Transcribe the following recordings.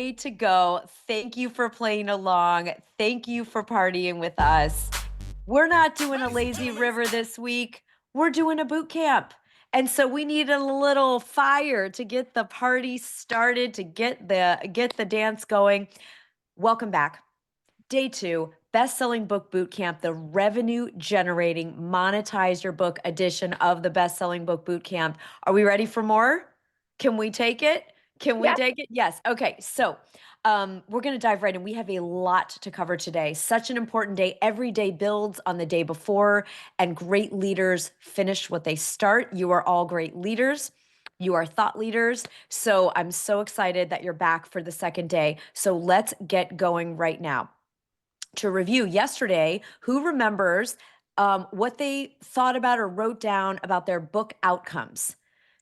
Way to go. Thank you for playing along. Thank you for partying with us. We're not doing a lazy river this week. We're doing a boot camp. And so we need a little fire to get the party started, to get the dance going. Welcome back. Day 2, best-selling book boot camp, the revenue generating monetize your book edition of the best-selling book boot camp. Are we ready for more? Can we take it? Can we take it? Yes. Okay. So we're going to dive right in. We have a lot to cover today. Such an important day. Every day builds on the day before, and great leaders finish what they start. You are all great leaders. You are thought leaders. So I'm so excited that you're back for the second day. So let's get going right now. To review yesterday, who remembers what they thought about or wrote down about their book outcomes?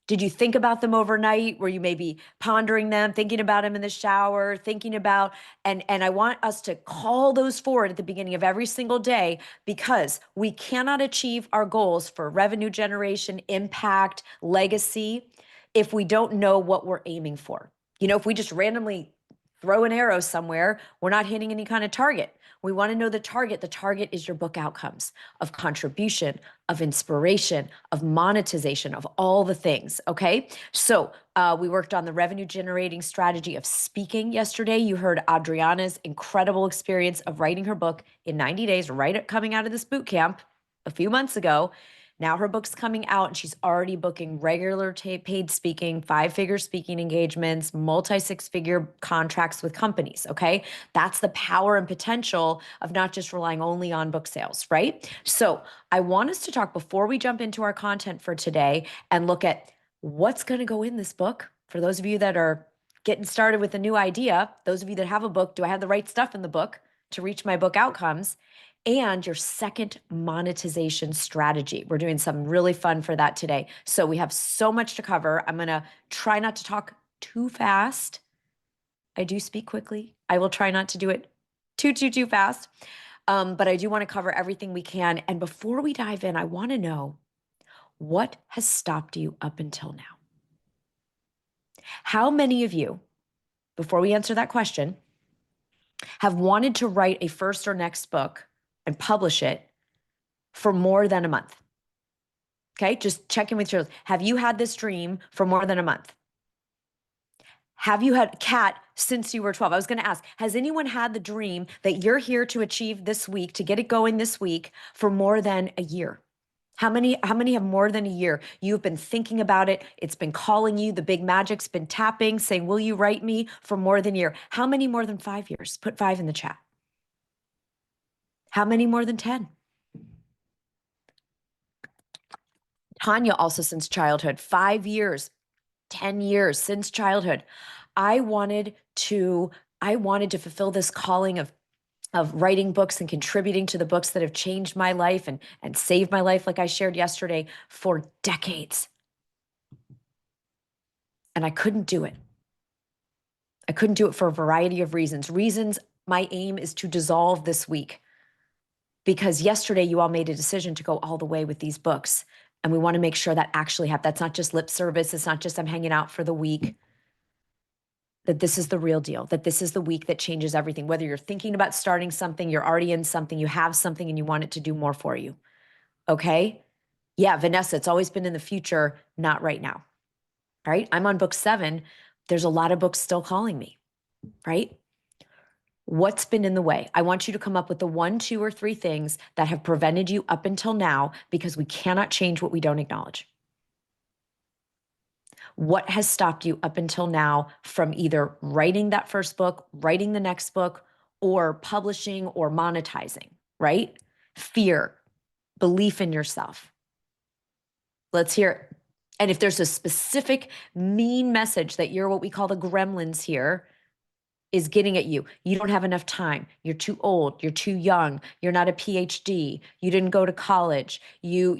Did you think about them overnight? Were you maybe pondering them, thinking about them in the shower, thinking about, and I want us to call those forward at the beginning of every single day, because we cannot achieve our goals for revenue generation, impact, legacy, if we don't know what we're aiming for. You know, if we just randomly throw an arrow somewhere, we're not hitting any kind of target. We want to know the target. The target is your book outcomes of contribution, of inspiration, of monetization, of all the things. Okay. So we worked on the revenue generating strategy of speaking yesterday. You heard Adriana's incredible experience of writing her book in 90 days, coming out of this boot camp a few months ago. Now her book's coming out and she's already booking regular paid speaking, 5-figure speaking engagements, multi-6-figure contracts with companies, okay? That's the power and potential of not just relying only on book sales, right? So I want us to talk before we jump into our content for today and look at what's going to go in this book. For those of you that are getting started with a new idea, those of you that have a book, do I have the right stuff in the book to reach my book outcomes? And your second monetization strategy. We're doing something really fun for that today. So we have so much to cover. I'm going to try not to talk too fast. I do speak quickly. I will try not to do it too fast. But I do want to cover everything we can. And before we dive in, I want to know, what has stopped you up until now? How many of you, before we answer that question, have wanted to write a first or next book and publish it for more than a month? Okay, just check in with yourself. Have you had this dream for more than a month? Have you had Kat since you were 12? I was going to ask, has anyone had the dream that you're here to achieve this week, to get it going this week, for more than a year? How many have more than a year? You've been thinking about it. It's been calling you. The big magic's been tapping, saying, will you write me, for more than a year? How many more than 5 years? Put 5 in the chat. How many more than 10? Tanya, also since childhood, 5 years, 10 years since childhood. I wanted to fulfill this calling of writing books and contributing to the books that have changed my life and saved my life, like I shared yesterday, for decades. And I couldn't do it. I couldn't do it for a variety of reasons. My aim is to dissolve this week, because yesterday you all made a decision to go all the way with these books. And we want to make sure that actually that's not just lip service. It's not just I'm hanging out for the week. That this is the real deal, that this is the week that changes everything. Whether you're thinking about starting something, you're already in something, you have something, and you want it to do more for you. Okay? Yeah, Vanessa, it's always been in the future, not right now. All right? I'm on book 7. There's a lot of books still calling me, right? What's been in the way? I want you to come up with the 1, 2, or 3 things that have prevented you up until now, because we cannot change what we don't acknowledge. What has stopped you up until now from either writing that first book, writing the next book, or publishing or monetizing, right? Fear, belief in yourself. Let's hear it. And if there's a specific mean message that you're what we call the gremlins here is getting at you, you don't have enough time, you're too old, you're too young, you're not a PhD, you didn't go to college, your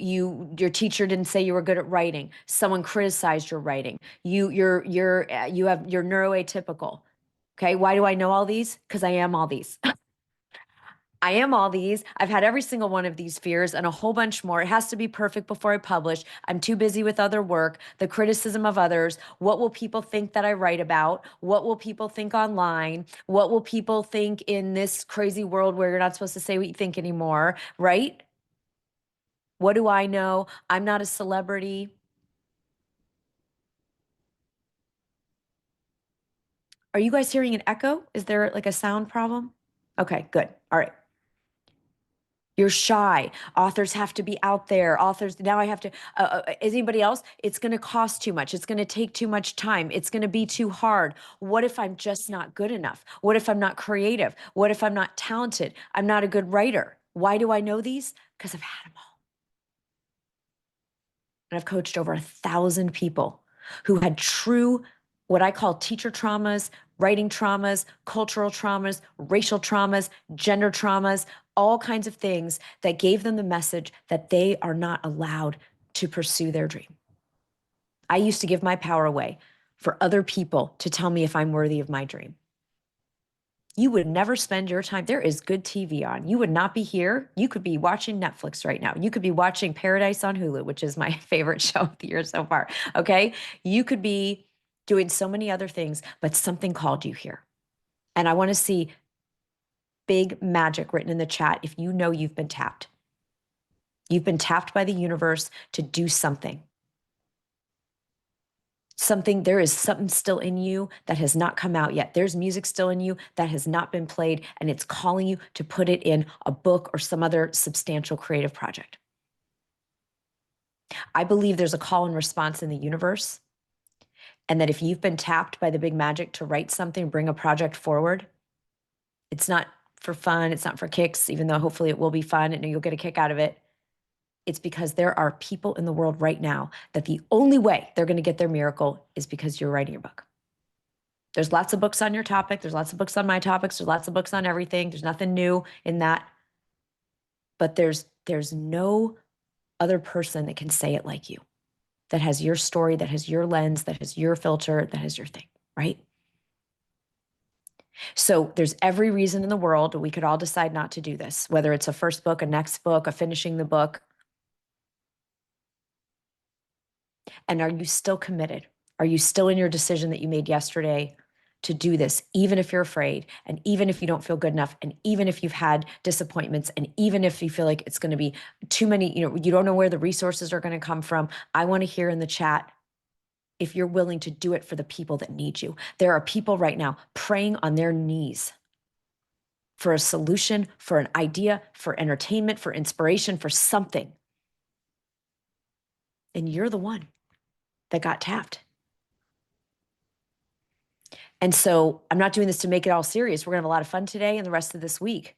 teacher didn't say you were good at writing, someone criticized your writing, you're neuroatypical. Okay, why do I know all these? Because I am all these. I am all these. I've had every single one of these fears and a whole bunch more. It has to be perfect before I publish. I'm too busy with other work, the criticism of others. What will people think that I write about? What will people think online? What will people think in this crazy world where you're not supposed to say what you think anymore, right? What do I know? I'm not a celebrity. Are you guys hearing an echo? Is there like a sound problem? Okay, good. All right. You're shy. Authors have to be out there. Authors, now I have to, is anybody else? It's going to cost too much. It's going to take too much time. It's going to be too hard. What if I'm just not good enough? What if I'm not creative? What if I'm not talented? I'm not a good writer. Why do I know these? Because I've had them all. And I've coached over 1,000 people who had true, what I call teacher traumas, writing traumas, cultural traumas, racial traumas, gender traumas, all kinds of things that gave them the message that they are not allowed to pursue their dream. I used to give my power away for other people to tell me if I'm worthy of my dream. You would never spend your time. There is good TV on. You would not be here. You could be watching Netflix right now. You could be watching Paradise on Hulu, which is my favorite show of the year so far. Okay. You could be doing so many other things, but something called you here. And I want to see big magic written in the chat if you know you've been tapped. You've been tapped by the universe to do something. Something, there is something still in you that has not come out yet. There's music still in you that has not been played, and it's calling you to put it in a book or some other substantial creative project. I believe there's a call and response in the universe, and that if you've been tapped by the big magic to write something, bring a project forward, it's not for fun, it's not for kicks, even though hopefully it will be fun and you'll get a kick out of it. It's because there are people in the world right now that the only way they're going to get their miracle is because you're writing your book. There's lots of books on your topic. There's lots of books on my topics. There's lots of books on everything. There's nothing new in that. But there's no other person that can say it like you, that has your story, that has your lens, that has your filter, that has your thing, right? So there's every reason in the world we could all decide not to do this, whether it's a first book, a next book, a finishing the book. And are you still committed? Are you still in your decision that you made yesterday to do this, even if you're afraid, and even if you don't feel good enough, and even if you've had disappointments, and even if you feel like it's going to be too many, you don't know where the resources are going to come from? I want to hear in the chat if you're willing to do it for the people that need you. There are people right now praying on their knees for a solution, for an idea, for entertainment, for inspiration, for something. And you're the one that got tapped. And so I'm not doing this to make it all serious. We're going to have a lot of fun today and the rest of this week.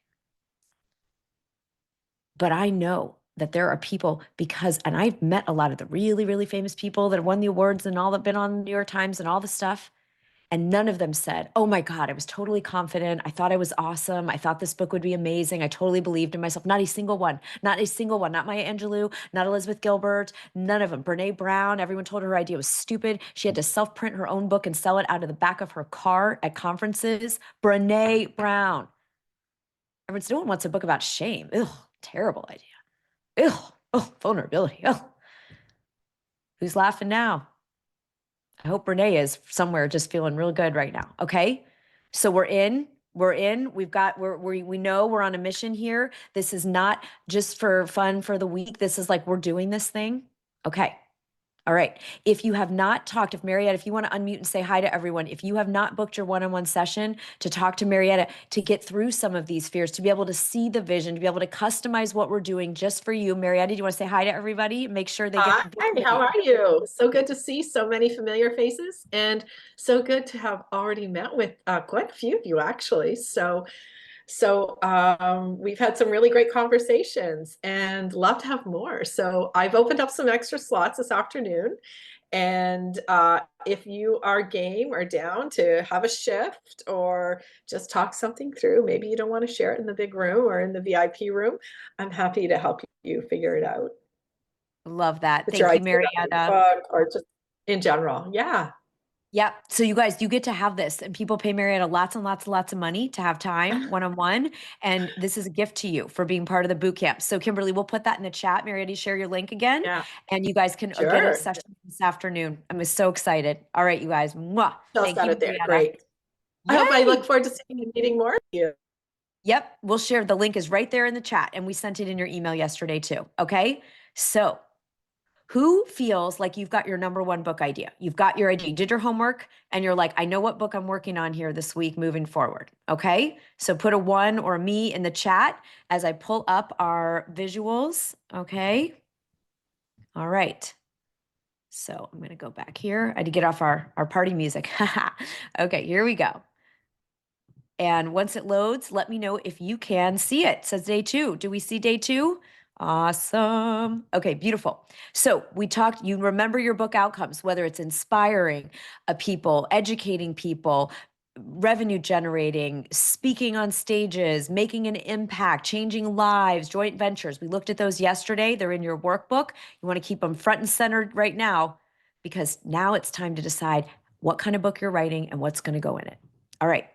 But I know that there are people and I've met a lot of the really, really famous people that have won the awards and all that been on the New York Times and all the stuff. And none of them said, oh my God, I was totally confident. I thought I was awesome. I thought this book would be amazing. I totally believed in myself. Not a single one. Not a single one. Not Maya Angelou. Not Elizabeth Gilbert. None of them. Brene Brown. Everyone told her her idea was stupid. She had to self-print her own book and sell it out of the back of her car at conferences. Brene Brown. Everyone said, no one wants a book about shame. Ugh, terrible idea. Ugh, oh, vulnerability. Ugh. Who's laughing now? I hope Renee is somewhere just feeling real good right now. Okay. So we're in. We know we're on a mission here. This is not just for fun for the week. This is like we're doing this thing. Okay. All right. If you have not talked, if you want to unmute and say hi to everyone, if you have not booked your one-on-one session to talk to Marietta, to get through some of these fears, to be able to see the vision, to be able to customize what we're doing just for you, Marietta, do you want to say hi to everybody? Make sure they get the Hi, how are you? So good to see so many familiar faces, and so good to have already met with quite a few of you, actually. So we've had some really great conversations and love to have more. So I've opened up some extra slots this afternoon. And if you are game or down to have a shift or just talk something through, maybe you don't want to share it in the big room or in the VIP room, I'm happy to help you figure it out. Love that. It's your Thank you, idea Marietta. book or just in general. Yeah. Yeah. So you guys, you get to have this, and people pay Marietta lots and lots and lots of money to have time one-on-one. And this is a gift to you for being part of the boot camp. So Kimberly, we'll put that in the chat. Marietta, share your link again, Yeah, and you guys can get a sure. session this afternoon. I'm so excited. All right, you guys. Mwah. Just Thank got you, it there. Marietta. Great. I hope I look Yay. forward to seeing you, meeting more of you. Yep. We'll share. The link is right there in the chat, and we sent it in your email yesterday too. Okay. So who feels like you've got your number one book idea? You've got your idea, you did your homework, and you're like, I know what book I'm working on here this week moving forward. Okay. So put a one or a me in the chat as I pull up our visuals. Okay. All right. So I'm going to go back here. I had to get off our party music. Okay. Here we go. And once it loads, let me know if you can see it. It says day 2. Do we see day 2? Awesome. Okay, beautiful. So we talked, you remember your book outcomes, whether it's inspiring people, educating people, revenue generating, speaking on stages, making an impact, changing lives, joint ventures. We looked at those yesterday. They're in your workbook. You want to keep them front and center right now, because now it's time to decide what kind of book you're writing and what's going to go in it. All right.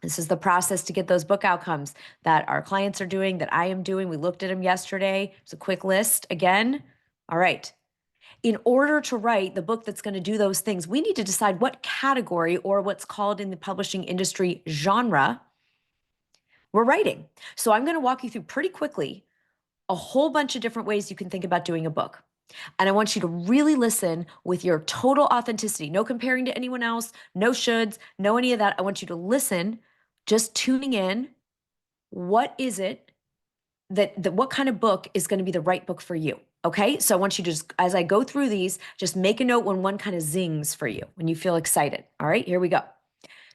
This is the process to get those book outcomes that our clients are doing, that I am doing. We looked at them yesterday. It's a quick list again. All right. In order to write the book that's going to do those things, we need to decide what category, or what's called in the publishing industry genre, we're writing. So I'm going to walk you through pretty quickly a whole bunch of different ways you can think about doing a book. And I want you to really listen with your total authenticity, no comparing to anyone else, no shoulds, no any of that. I want you to listen, just tuning in. What is it that what kind of book is going to be the right book for you? Okay. So I want you to just, as I go through these, just make a note when one kind of zings for you, when you feel excited. All right, here we go.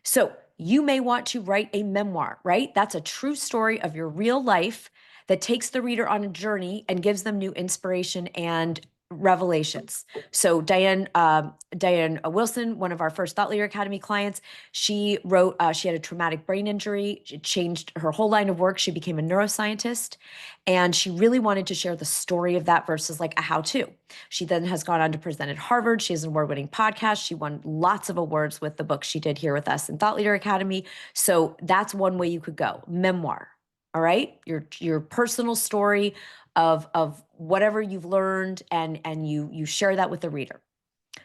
So you may want to write a memoir, right? That's a true story of your real life that takes the reader on a journey and gives them new inspiration and revelations. So Diane Wilson, one of our first Thought Leader Academy clients, she wrote, she had a traumatic brain injury. It changed her whole line of work. She became a neuroscientist, and she really wanted to share the story of that versus like a how-to. She then has gone on to present at Harvard. She has an award-winning podcast. She won lots of awards with the book she did here with us in Thought Leader Academy. So that's one way you could go. Memoir. All right. Your personal story of whatever you've learned, and you share that with the reader.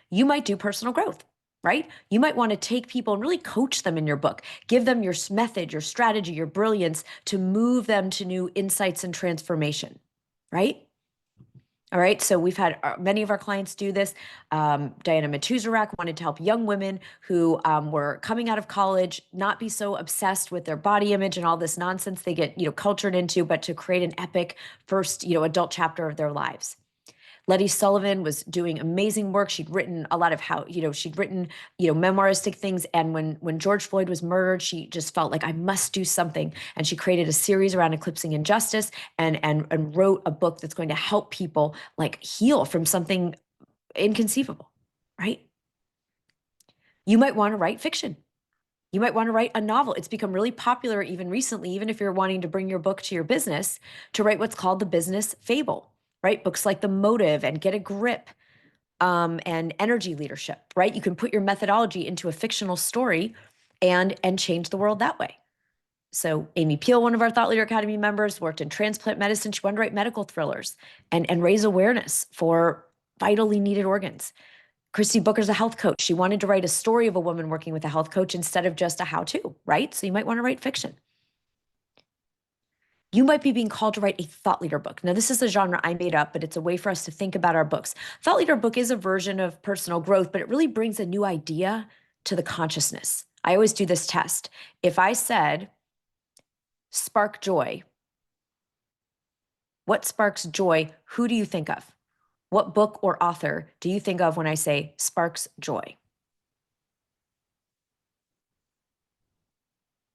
You might do personal growth, right? You might want to take people and really coach them in your book, give them your method, your strategy, your brilliance to move them to new insights and transformation, right? All right, so we've had many of our clients do this. Diana Matuzarak wanted to help young women who were coming out of college not be so obsessed with their body image and all this nonsense they get, cultured into, but to create an epic first, adult chapter of their lives. Letty Sullivan was doing amazing work. She'd written a lot of she'd written, memoiristic things. And when George Floyd was murdered, she just felt like, I must do something. And she created a series around eclipsing injustice, and wrote a book that's going to help people like heal from something inconceivable, right? You might want to write fiction. You might want to write a novel. It's become really popular even recently, even if you're wanting to bring your book to your business, to write what's called the business fable, right? Books like The Motive and Get a Grip, and Energy Leadership, right? You can put your methodology into a fictional story and change the world that way. So Amy Peel, one of our Thought Leader Academy members, worked in transplant medicine. She wanted to write medical thrillers and raise awareness for vitally needed organs. Christy Booker's a health coach. She wanted to write a story of a woman working with a health coach instead of just a how-to, right? So you might want to write fiction. You might be being called to write a thought leader book. Now, this is a genre I made up, but it's a way for us to think about our books. Thought leader book is a version of personal growth, but it really brings a new idea to the consciousness. I always do this test. If I said, spark joy, what sparks joy? Who do you think of? What book or author do you think of when I say sparks joy?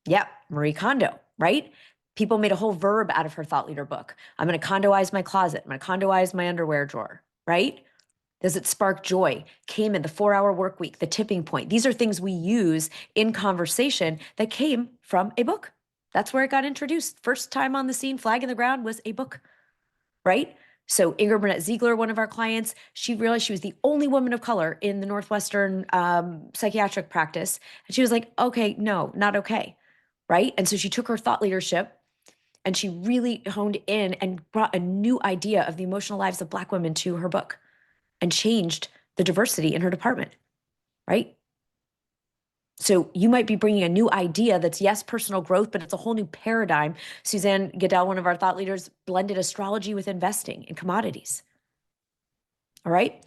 Yep, Marie Kondo, right? People made a whole verb out of her thought leader book. I'm going to Kondoize my closet. I'm going to Kondoize my underwear drawer, right? Does it spark joy? Came in the 4-hour work week, the tipping point. These are things we use in conversation that came from a book. That's where it got introduced. First time on the scene, flag in the ground, was a book, right? So Ingrid Burnett Ziegler, one of our clients, she realized she was the only woman of color in the Northwestern psychiatric practice. And she was like, okay, no, not okay. Right. And so she took her thought leadership and she really honed in and brought a new idea of the emotional lives of Black women to her book and changed the diversity in her department. Right. So you might be bringing a new idea that's, yes, personal growth, but it's a whole new paradigm. Suzanne Goodell, one of our thought leaders, blended astrology with investing in commodities. All right.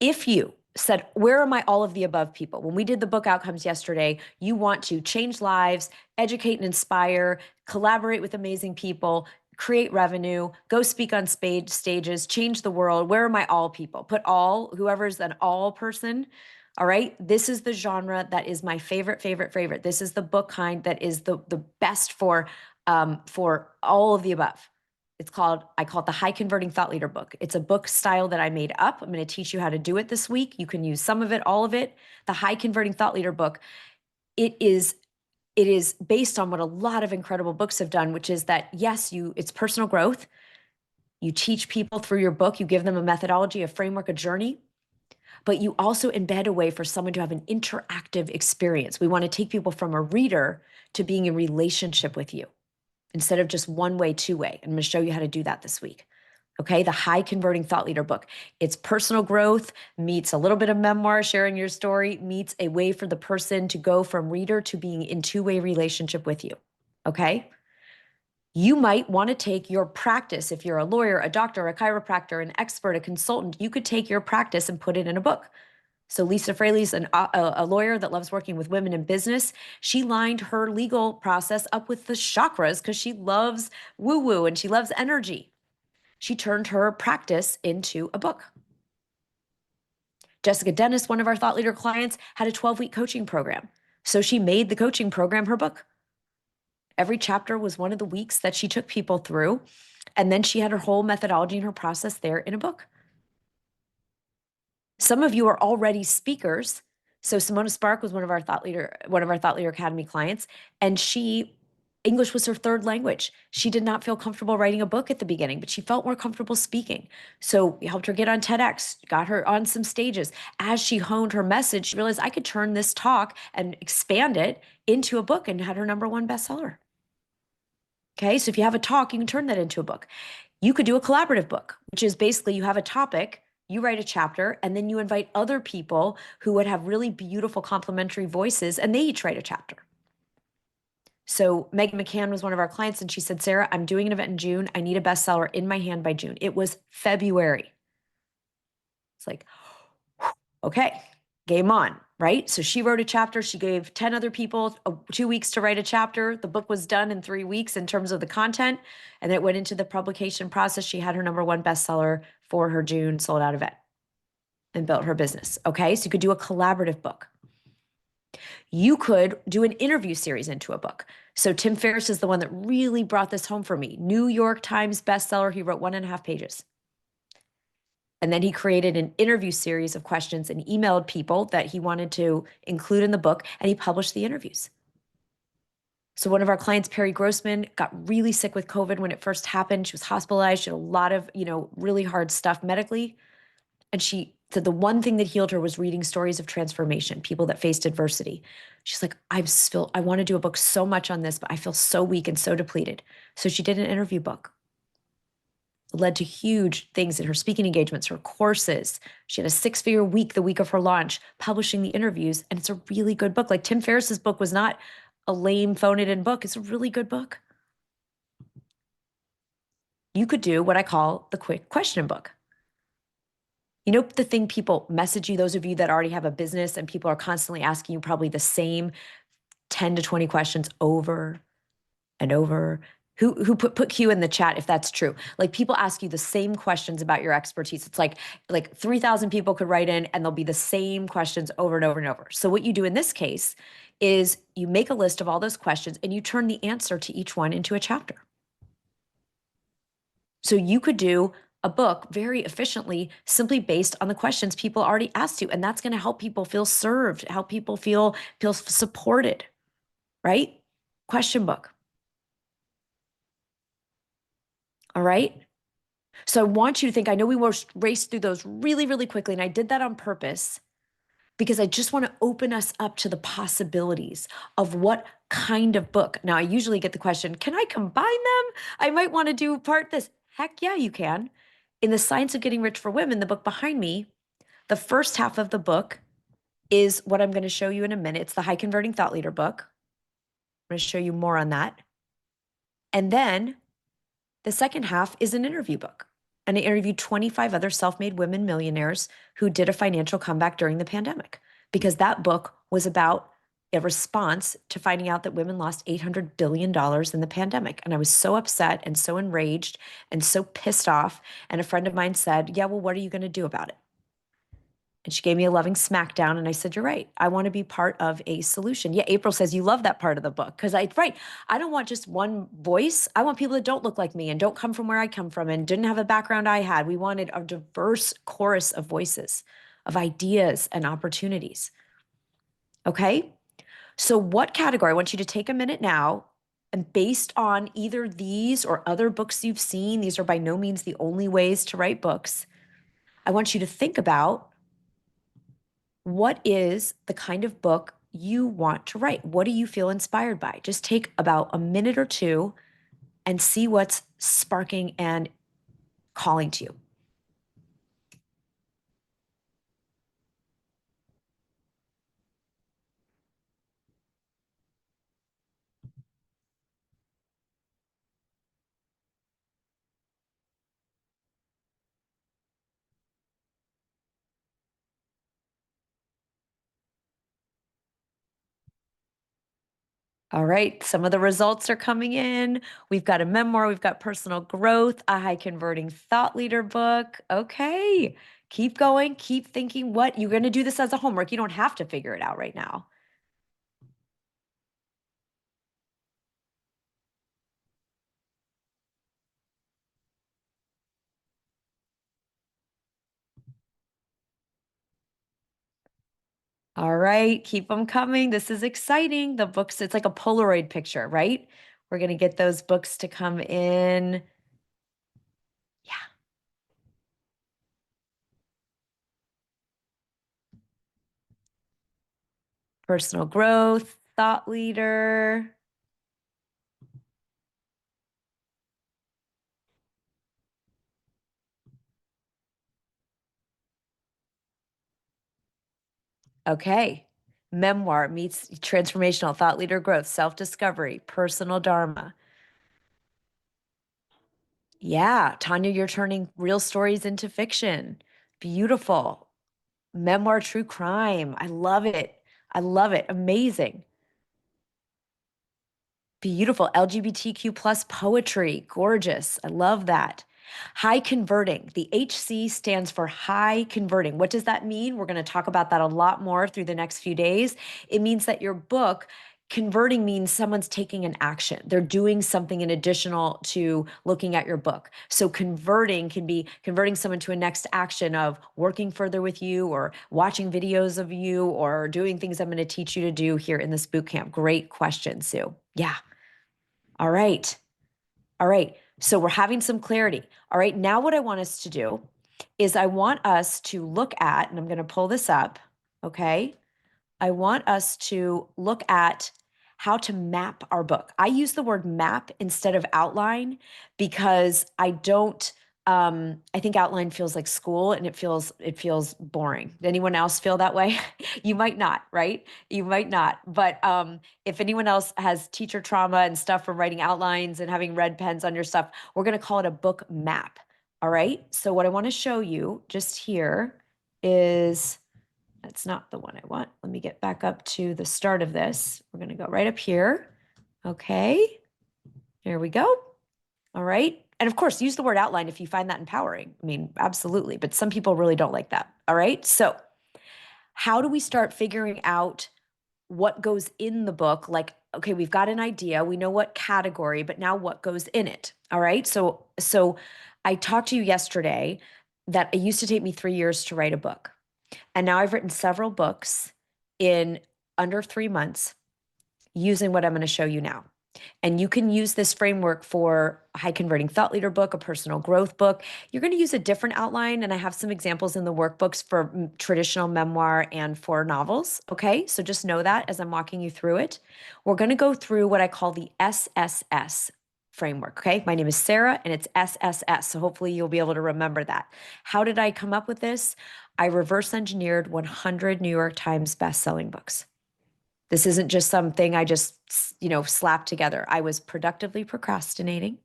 If you said, where are my all of the above people? When we did the book outcomes yesterday, you want to change lives, educate and inspire, collaborate with amazing people, create revenue, go speak on stages, change the world. Where are my all people? Put all, whoever's an all person. All right. This is the genre that is my favorite, favorite, favorite. This is the book kind that is the best for all of the above. I call it the High Converting Thought Leader book. It's a book style that I made up. I'm going to teach you how to do it this week. You can use some of it, all of it. The High Converting Thought Leader book. It is based on what a lot of incredible books have done, which is that, yes, it's personal growth. You teach people through your book. You give them a methodology, a framework, a journey, but you also embed a way for someone to have an interactive experience. We want to take people from a reader to being in relationship with you, instead of just one way, two way. I'm going to show you how to do that this week. Okay. The High Converting Thought Leader book. It's personal growth meets a little bit of memoir, sharing your story, meets a way for the person to go from reader to being in two-way relationship with you. Okay. You might want to take your practice. If you're a lawyer, a doctor, a chiropractor, an expert, a consultant, you could take your practice and put it in a book. So Lisa Fraley's a lawyer that loves working with women in business. She lined her legal process up with the chakras because she loves woo-woo and she loves energy. She turned her practice into a book. Jessica Dennis, one of our thought leader clients, had a 12-week coaching program. So she made the coaching program her book. Every chapter was one of the weeks that she took people through. And then she had her whole methodology and her process there in a book. Some of you are already speakers. So Simona Spark was one of our Thought Leader Academy clients, and English was her third language. She did not feel comfortable writing a book at the beginning, but she felt more comfortable speaking. So we helped her get on TEDx, got her on some stages. As she honed her message, she realized I could turn this talk and expand it into a book, and had her #1 bestseller. Okay, so if you have a talk, you can turn that into a book. You could do a collaborative book, which is basically you have a topic, you write a chapter, and then you invite other people who would have really beautiful complementary voices, and they each write a chapter. So Megan McCann was one of our clients, and she said, Sarah, I'm doing an event in June. I need a bestseller in my hand by June. It was February. It's like, okay, game on, right? So she wrote a chapter. She gave 10 other people 2 weeks to write a chapter. The book was done in 3 weeks in terms of the content, and it went into the publication process. She had her #1 bestseller for her June sold out event and built her business. Okay, so you could do a collaborative book. You could do an interview series into a book. So Tim Ferriss is the one that really brought this home for me. New York Times bestseller. He wrote 1.5 pages. And then he created an interview series of questions and emailed people that he wanted to include in the book, and he published the interviews. So one of our clients, Perry Grossman, got really sick with COVID when it first happened. She was hospitalized. She had a lot of, really hard stuff medically. And she said the one thing that healed her was reading stories of transformation, people that faced adversity. She's like, I want to do a book so much on this, but I feel so weak and so depleted. So she did an interview book. Led to huge things in her speaking engagements, her courses. She had a 6-figure week the week of her launch, publishing the interviews. And it's a really good book. Like Tim Ferriss's book was not a lame phone it in book. It's a really good book. You could do what I call the quick question book. You know, the thing people message you, those of you that already have a business and people are constantly asking you probably the same 10 to 20 questions over and over. Who put Q in the chat if that's true? Like people ask you the same questions about your expertise. It's like 3,000 people could write in and they'll be the same questions over and over and over. So what you do in this case is you make a list of all those questions and you turn the answer to each one into a chapter. So you could do a book very efficiently simply based on the questions people already asked you. And that's going to help people feel served, help people feel supported, right? Question book. All right. So I want you to think, I know we raced through those really, really quickly, and I did that on purpose because I just want to open us up to the possibilities of what kind of book. Now, I usually get the question, can I combine them? I might want to do part this. Heck yeah, you can. In The Science of Getting Rich for Women, the book behind me, the first half of the book is what I'm going to show you in a minute. It's the High Converting Thought Leader book. I'm going to show you more on that. And then the second half is an interview book. And I interviewed 25 other self-made women millionaires who did a financial comeback during the pandemic, because that book was about a response to finding out that women lost $800 billion in the pandemic. And I was so upset and so enraged and so pissed off. And a friend of mine said, yeah, well, what are you going to do about it? And she gave me a loving smackdown. And I said, you're right. I want to be part of a solution. Yeah, April says you love that part of the book. Because right. I don't want just one voice. I want people that don't look like me and don't come from where I come from and didn't have a background I had. We wanted a diverse chorus of voices, of ideas and opportunities. Okay. So what category? I want you to take a minute now, and based on either these or other books you've seen, these are by no means the only ways to write books. I want you to think about, what is the kind of book you want to write? What do you feel inspired by? Just take about a minute or two and see what's sparking and calling to you. All right, some of the results are coming in. We've got a memoir, we've got personal growth, a high converting thought leader book. Okay, keep going, keep thinking. What you're going to do this as a homework. You don't have to figure it out right now. All right, keep them coming. This is exciting. The books, it's like a Polaroid picture, right? We're going to get those books to come in. Yeah. Personal growth, thought leader. Okay. Memoir meets transformational thought leader growth, self-discovery, personal dharma. Yeah, Tanya, you're turning real stories into fiction. Beautiful. Memoir, true crime. I love it. I love it. Amazing. Beautiful. LGBTQ plus poetry. Gorgeous. I love that. High converting. The HC stands for high converting. What does that mean? We're going to talk about that a lot more through the next few days. It means that your book, converting means someone's taking an action. They're doing something in additional to looking at your book. So converting can be converting someone to a next action of working further with you, or watching videos of you, or doing things I'm going to teach you to do here in this boot camp. Great question, Sue. Yeah. All right. All right. So we're having some clarity. All right. Now, what I want us to do is I want us to look at, and I'm going to pull this up. Okay. I want us to look at how to map our book. I use the word map instead of outline because I don't, I think outline feels like school and it feels boring. Anyone else feel that way? You might not, right? You might not. But if anyone else has teacher trauma and stuff from writing outlines and having red pens on your stuff, we're going to call it a book map. All right. So what I want to show you just here is, that's not the one I want. Let me get back up to the start of this. We're going to go right up here. Okay. Here we go. All right. And of course, use the word outline if you find that empowering. I mean, absolutely. But some people really don't like that. All right. So, how do we start figuring out what goes in the book? Like, okay, we've got an idea. We know what category, but now what goes in it? All right. So I talked to you yesterday that it used to take me 3 years to write a book. And now I've written several books in under 3 months using what I'm going to show you now. And you can use this framework for a high converting thought leader book, a personal growth book. You're going to use a different outline. And I have some examples in the workbooks for traditional memoir and for novels. Okay. So just know that as I'm walking you through it. We're going to go through what I call the SSS framework. Okay. My name is Sarah and it's SSS. So hopefully you'll be able to remember that. How did I come up with this? I reverse engineered 100 New York Times best-selling books. This isn't just something I just, slapped together. I was productively procrastinating.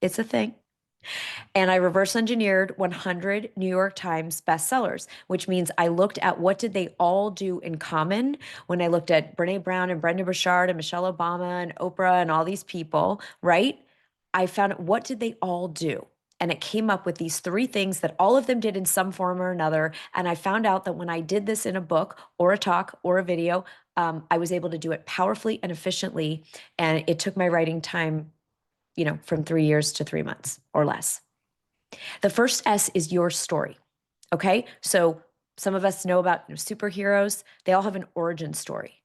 It's a thing. And I reverse engineered 100 New York Times bestsellers, which means I looked at what did they all do in common when I looked at Brene Brown and Brendon Burchard and Michelle Obama and Oprah and all these people, right? I found what did they all do? And it came up with these three things that all of them did in some form or another. And I found out that when I did this in a book or a talk or a video, I was able to do it powerfully and efficiently. And it took my writing time, from 3 years to 3 months or less. The first S is your story. Okay. So some of us know about superheroes. They all have an origin story,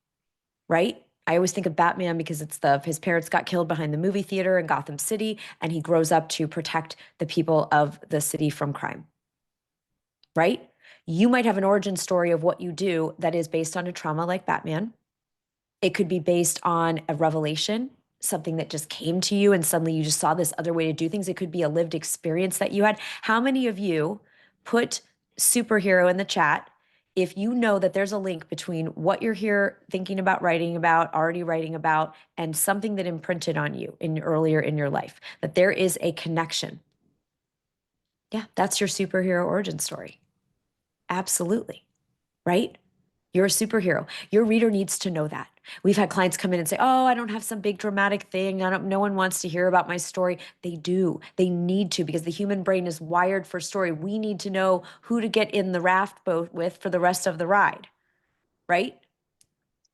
right? I always think of Batman because it's his parents got killed behind the movie theater in Gotham City, and he grows up to protect the people of the city from crime, right? You might have an origin story of what you do that is based on a trauma like Batman. It could be based on a revelation, something that just came to you and suddenly you just saw this other way to do things. It could be a lived experience that you had. How many of you put superhero in the chat if you know that there's a link between what you're here thinking about writing about, already writing about, and something that imprinted on you earlier in your life, that there is a connection? Yeah, that's your superhero origin story. Absolutely. Right? You're a superhero. Your reader needs to know that. We've had clients come in and say, "Oh, I don't have some big dramatic thing. No one wants to hear about my story." They do. They need to because the human brain is wired for story. We need to know who to get in the raft boat with for the rest of the ride, right?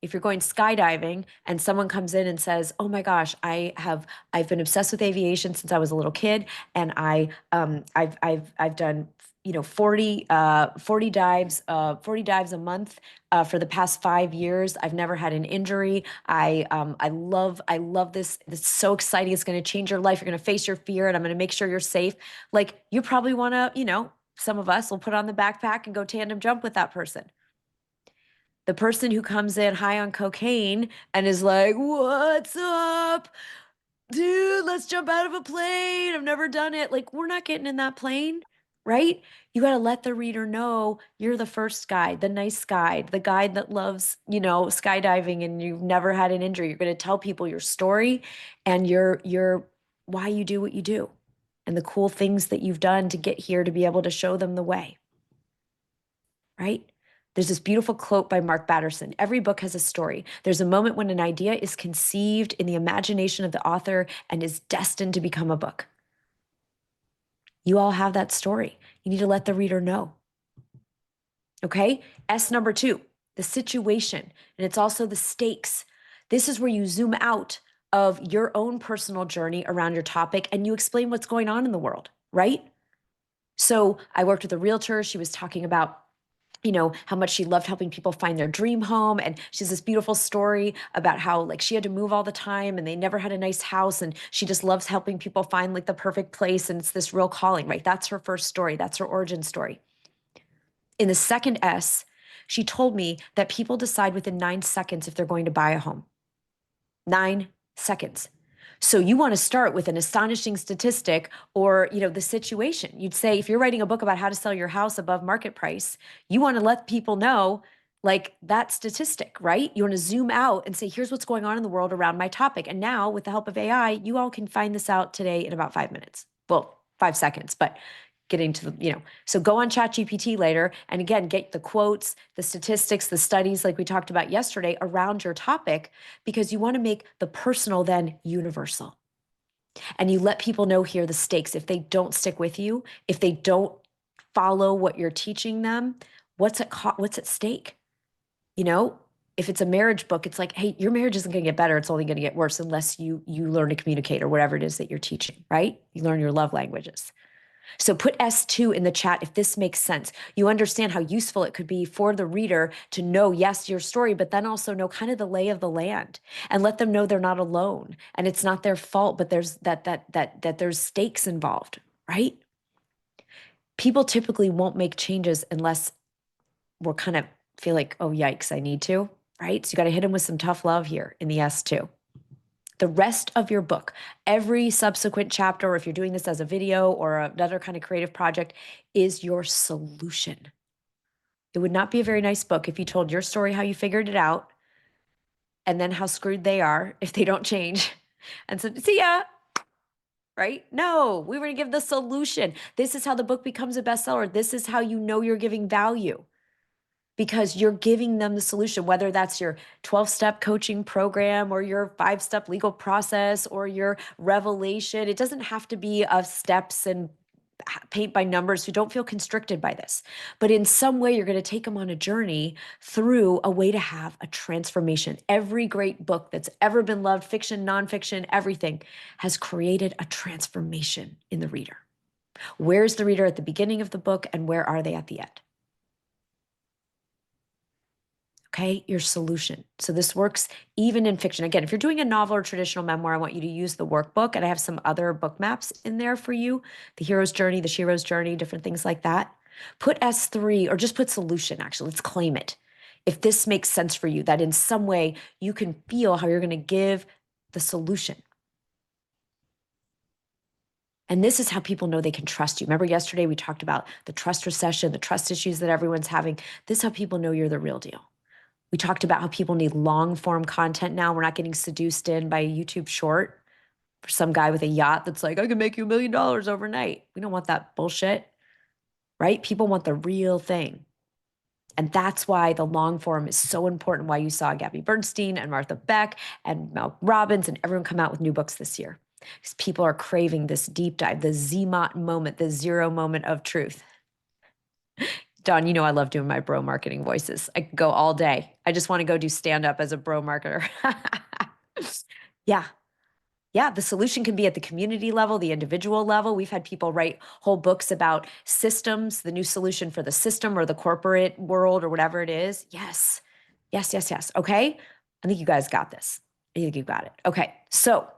If you're going skydiving and someone comes in and says, "Oh my gosh, I've been obsessed with aviation since I was a little kid, and I've done 40 dives 40 dives a month for the past 5 years. I've never had an injury. I love this. It's so exciting. It's going to change your life. You're going to face your fear, and I'm going to make sure you're safe." Like you probably want to, some of us will put on the backpack and go tandem jump with that person. The person who comes in high on cocaine and is like, "What's up? Dude, let's jump out of a plane. I've never done it." Like, we're not getting in that plane, right? You got to let the reader know you're the first guide, the nice guide, the guide that loves, skydiving and you've never had an injury. You're going to tell people your story and your why you do what you do and the cool things that you've done to get here to be able to show them the way, right? There's this beautiful quote by Mark Batterson. Every book has a story. There's a moment when an idea is conceived in the imagination of the author and is destined to become a book. You all have that story. You need to let the reader know. Okay? S number 2, the situation. And it's also the stakes. This is where you zoom out of your own personal journey around your topic and you explain what's going on in the world, right? So I worked with a realtor. She was talking about how much she loved helping people find their dream home. And she has this beautiful story about how like she had to move all the time and they never had a nice house. And she just loves helping people find like the perfect place. And it's this real calling, right? That's her first story. That's her origin story. In the second S, she told me that people decide within 9 seconds if they're going to buy a home. 9 seconds. So you want to start with an astonishing statistic or, the situation. You'd say, if you're writing a book about how to sell your house above market price, you want to let people know like that statistic, right? You want to zoom out and say, here's what's going on in the world around my topic. And now with the help of AI, you all can find this out today in about 5 minutes. Well, 5 seconds, but getting to so go on ChatGPT later and again, get the quotes, the statistics, the studies like we talked about yesterday around your topic, because you want to make the personal then universal. And you let people know here the stakes. If they don't stick with you, if they don't follow what you're teaching them, what's at stake? If it's a marriage book, it's like, hey, your marriage isn't going to get better. It's only going to get worse unless you learn to communicate or whatever it is that you're teaching, right? You learn your love languages. So put S2 in the chat if this makes sense. You understand how useful it could be for the reader to know, yes, your story, but then also know kind of the lay of the land and let them know they're not alone and it's not their fault, but there's that there's stakes involved, right? People typically won't make changes unless we're kind of feel like, oh, yikes, I need to, right? So you got to hit them with some tough love here in the S2. The rest of your book, every subsequent chapter, or if you're doing this as a video or another kind of creative project, is your solution. It would not be a very nice book if you told your story, how you figured it out, and then how screwed they are if they don't change. And so, see ya, right? No, we were going to give the solution. This is how the book becomes a bestseller. This is how you know you're giving value, because you're giving them the solution, whether that's your 12-step coaching program or your 5-step legal process or your revelation. It doesn't have to be of steps and paint by numbers who don't feel constricted by this. But in some way, you're going to take them on a journey through a way to have a transformation. Every great book that's ever been loved, fiction, nonfiction, everything, has created a transformation in the reader. Where's the reader at the beginning of the book and where are they at the end? Okay, your solution. So this works even in fiction. Again, if you're doing a novel or traditional memoir, I want you to use the workbook, and I have some other book maps in there for you. The hero's journey, the shero's journey, different things like that. Put S3 or just put solution, actually. Let's claim it. If this makes sense for you, that in some way you can feel how you're going to give the solution. And this is how people know they can trust you. Remember yesterday we talked about the trust recession, the trust issues that everyone's having. This is how people know you're the real deal. We talked about how people need long form content now. We're not getting seduced in by a YouTube short for some guy with a yacht that's like, I can make you $1 million overnight. We don't want that bullshit, right? People want the real thing. And that's why the long form is so important, why you saw Gabby Bernstein and Martha Beck and Mel Robbins and everyone come out with new books this year. Because people are craving this deep dive, the ZMOT moment, the zero moment of truth. Don, you know I love doing my bro marketing voices. I could go all day. I just want to go do stand up as a bro marketer. Yeah. Yeah, the solution can be at the community level, the individual level. We've had people write whole books about systems, the new solution for the system or the corporate world or whatever it is. Yes. Yes, yes, yes. Okay. I think you guys got this. I think you got it. Okay. So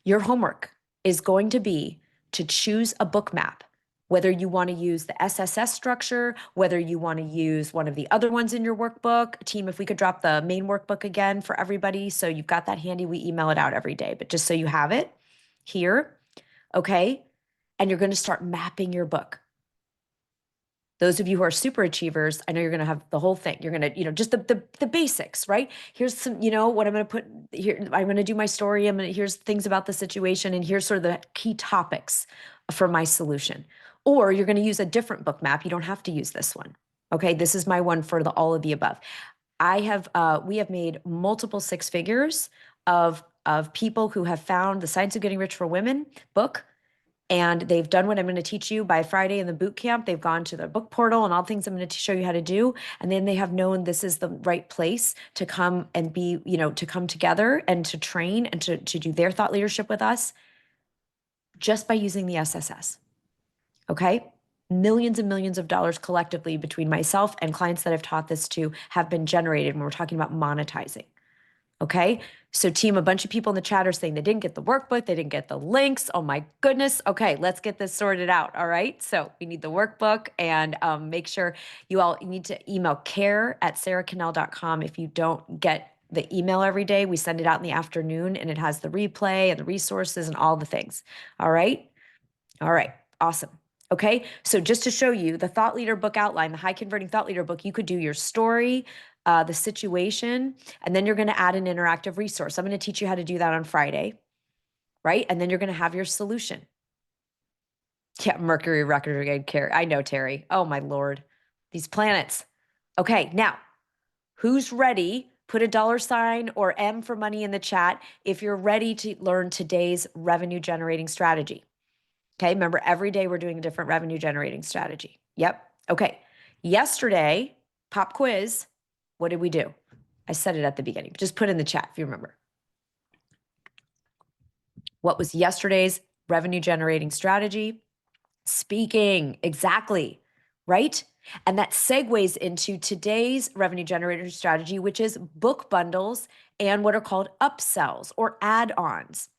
your homework is going to be to choose a book map, whether you want to use the SSS structure, whether you want to use one of the other ones in your workbook. Team, if we could drop the main workbook again for everybody, so you've got that handy. We email it out every day, but just so you have it here, okay? And you're going to start mapping your book. Those of you who are super achievers, I know you're going to have the whole thing. You're going to, just the basics, right? Here's some, what I'm going to put here. I'm going to do my story. Here's things about the situation. And here's sort of the key topics for my solution. Or you're going to use a different book map. You don't have to use this one. Okay. This is my one for all of the above. We have made multiple six figures of people who have found the Science of Getting Rich for Women book. And they've done what I'm going to teach you by Friday in the boot camp. They've gone to the book portal and all things I'm going to show you how to do. And then they have known this is the right place to come and be, to come together and to train and to do their thought leadership with us just by using the SSS. Okay. Millions and millions of dollars collectively between myself and clients that I've taught this to have been generated when we're talking about monetizing. Okay. So team, a bunch of people in the chat are saying they didn't get the workbook. They didn't get the links. Oh my goodness. Okay. Let's get this sorted out. All right. So we need the workbook and make sure you need to email care@sarahcannell.com. If you don't get the email every day, we send it out in the afternoon and it has the replay and the resources and all the things. All right. All right. Awesome. Okay. So just to show you the thought leader book outline, the high converting thought leader book, you could do your story, the situation, and then you're going to add an interactive resource. I'm going to teach you how to do that on Friday, right? And then you're going to have your solution. Yeah, Mercury retrograde, Carrie. I know, Terry. Oh my Lord, these planets. Okay, now who's ready? Put a $ or M for money in the chat if you're ready to learn today's revenue generating strategy. Okay, remember every day we're doing a different revenue generating strategy. Yep. Okay. Yesterday, pop quiz, what did we do? I said it at the beginning. Just put in the chat if you remember. What was yesterday's revenue generating strategy, speaking, exactly, right? And that segues into today's revenue generator strategy, which is book bundles and what are called upsells or add-ons.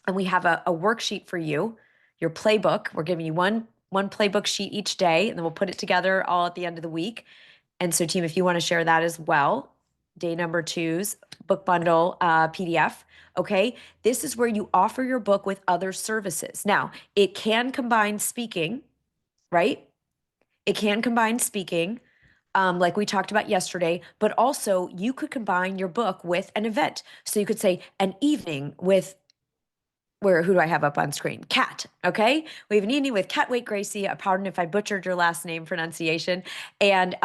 And we have a worksheet for you, your playbook. We're giving you one playbook sheet each day, and then we'll put it together all at the end of the week. And so, team, if you want to share that as well, day number two's book bundle PDF. Okay, this is where you offer your book with other services. Now, it can combine speaking, right? It can combine speaking, like we talked about yesterday, but also you could combine your book with an event. So you could say an evening with who do I have up on screen? Kat. Okay. We have an evening with Kat Waite Gracie. Pardon if I butchered your last name pronunciation. And